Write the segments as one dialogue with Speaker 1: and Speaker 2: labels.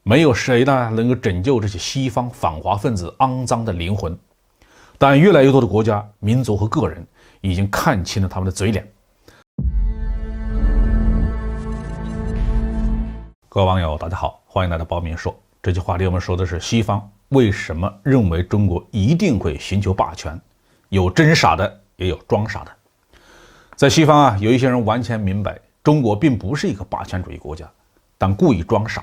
Speaker 1: 没有谁呢能够拯救这些西方反华分子肮脏的灵魂。但越来越多的国家、民族和个人已经看清了他们的嘴脸。各位网友，大家好，欢迎来到包明说。这期话题我们说的是西方为什么认为中国一定会寻求霸权，有真傻的，也有装傻的。在西方有一些人完全明白中国并不是一个霸权主义国家，但故意装傻；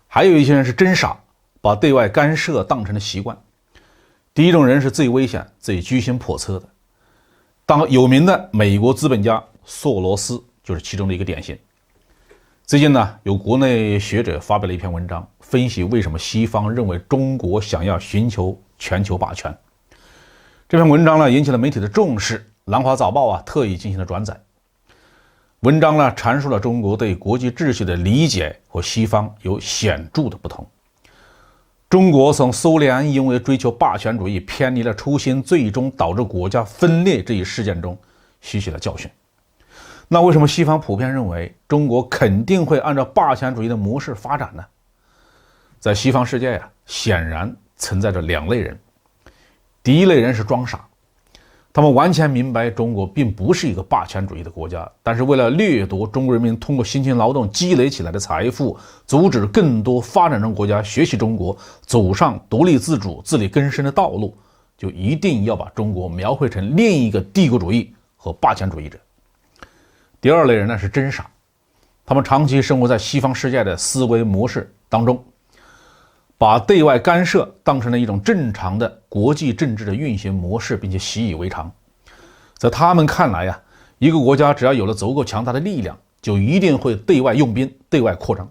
Speaker 1: 还有一些人是真傻，把对外干涉当成了习惯。第一种人是最危险、最居心叵测的。当有名的美国资本家索罗斯就是其中的一个典型。最近有国内学者发表了一篇文章，分析为什么西方认为中国想要寻求全球霸权。这篇文章引起了媒体的重视，南华早报特意进行了转载。文章阐述了中国对国际秩序的理解和西方有显著的不同。中国从苏联因为追求霸权主义偏离了初心，最终导致国家分裂这一事件中吸取了教训。那为什么西方普遍认为中国肯定会按照霸权主义的模式发展呢？在西方世界显然存在着两类人。第一类人是装傻，他们完全明白中国并不是一个霸权主义的国家，但是为了掠夺中国人民通过辛勤劳动积累起来的财富，阻止更多发展中国家学习中国，走上独立自主、自力更生的道路，就一定要把中国描绘成另一个帝国主义和霸权主义者。第二类人是真傻，他们长期生活在西方世界的思维模式当中，把对外干涉当成了一种正常的国际政治的运行模式，并且习以为常。在他们看来一个国家只要有了足够强大的力量，就一定会对外用兵、对外扩张。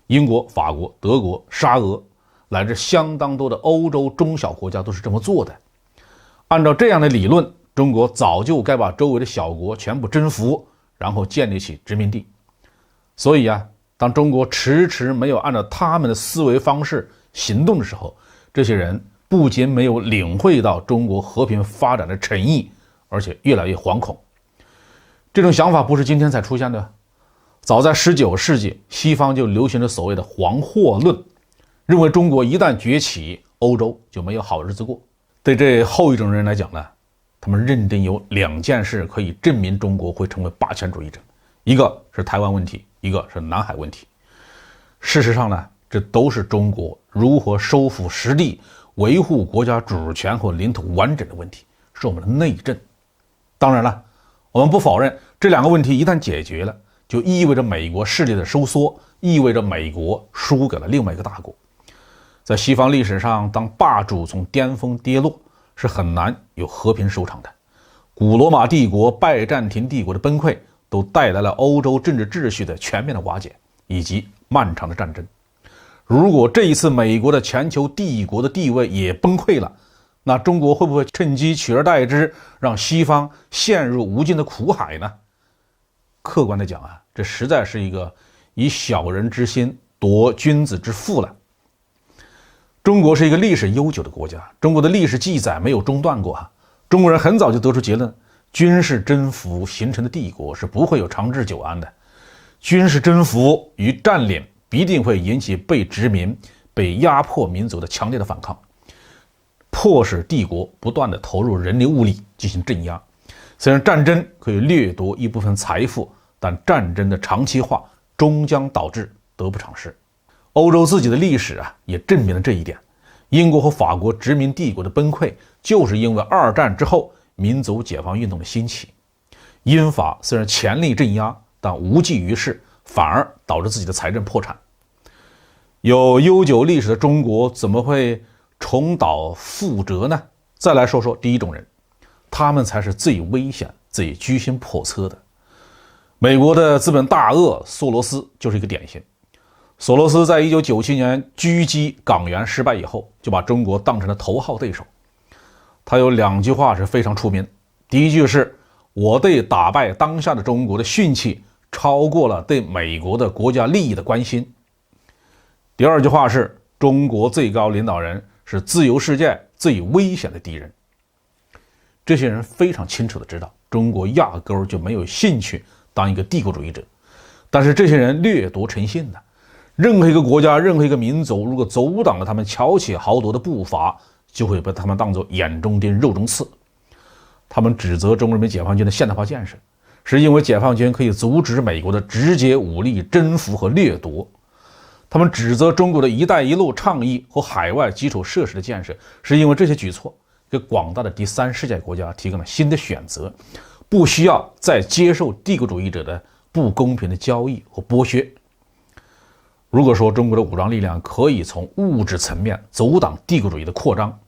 Speaker 1: 英国、法国、德国、沙俄乃至相当多的欧洲中小国家都是这么做的。按照这样的理论，中国早就该把周围的小国全部征服，然后建立起殖民地。所以当中国迟迟没有按照他们的思维方式行动的时候，这些人不仅没有领会到中国和平发展的诚意，而且越来越惶恐。这种想法不是今天才出现的，早在19世纪，西方就流行着所谓的黄祸论，认为中国一旦崛起，欧洲就没有好日子过。对这后一种人来讲他们认定有两件事可以证明中国会成为霸权主义者，一个是台湾问题，一个是南海问题。事实上这都是中国如何收复失地、维护国家主权和领土完整的问题，是我们的内政。当然了，我们不否认这两个问题一旦解决了，就意味着美国势力的收缩，意味着美国输给了另外一个大国。在西方历史上，当霸主从巅峰跌落，是很难有和平收场的。古罗马帝国、拜占庭帝国的崩溃，都带来了欧洲政治秩序的全面的瓦解，以及漫长的战争。如果这一次美国的全球帝国的地位也崩溃了，那中国会不会趁机取而代之，让西方陷入无尽的苦海呢？客观的讲这实在是一个以小人之心夺君子之腹了。中国是一个历史悠久的国家，中国的历史记载没有中断过中国人很早就得出结论，军事征服形成的帝国是不会有长治久安的。军事征服与占领必定会引起被殖民、被压迫民族的强烈的反抗，迫使帝国不断的投入人力物力进行镇压。虽然战争可以掠夺一部分财富，但战争的长期化终将导致得不偿失。欧洲自己的历史也证明了这一点。英国和法国殖民帝国的崩溃，就是因为二战之后民族解放运动的兴起。英法虽然全力镇压，但无济于事，反而导致自己的财政破产。有悠久历史的中国怎么会重蹈覆辙呢？再来说说第一种人，他们才是最危险、最居心叵测的。美国的资本大鳄索罗斯就是一个典型。索罗斯在1997年狙击港元失败以后，就把中国当成了头号对手。他有两句话是非常出名，第一句是我对打败当下的中国的兴趣超过了对美国的国家利益的关心。第二句话是中国最高领导人是自由世界最危险的敌人。这些人非常清楚地知道，中国压根儿就没有兴趣当一个帝国主义者，但是这些人掠夺成性的，任何一个国家、任何一个民族，如果阻挡了他们巧取豪夺的步伐，就会被他们当作眼中钉、肉中刺。他们指责中国人民解放军的现代化建设，是因为解放军可以阻止美国的直接武力征服和掠夺。他们指责中国的一带一路倡议和海外基础设施的建设，是因为这些举措给广大的第三世界国家提供了新的选择，不需要再接受帝国主义者的不公平的交易和剥削。如果说中国的武装力量可以从物质层面阻挡帝国主义的扩张，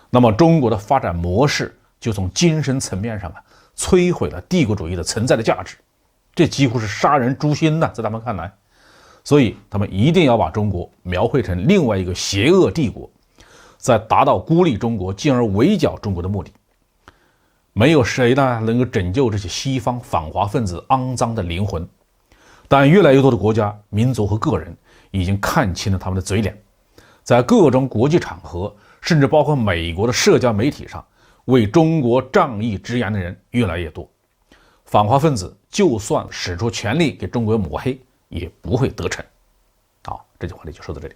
Speaker 1: 那么中国的发展模式就从精神层面上摧毁了帝国主义的存在的价值，这几乎是杀人诛心在他们看来。所以他们一定要把中国描绘成另外一个邪恶帝国，在达到孤立中国进而围剿中国的目的。没有谁能够拯救这些西方反华分子肮脏的灵魂，但越来越多的国家、民族和个人已经看清了他们的嘴脸，在各种国际场合，甚至包括美国的社交媒体上，为中国仗义直言的人越来越多。反华分子就算使出全力给中国抹黑，也不会得逞。好，这句话就说到这里。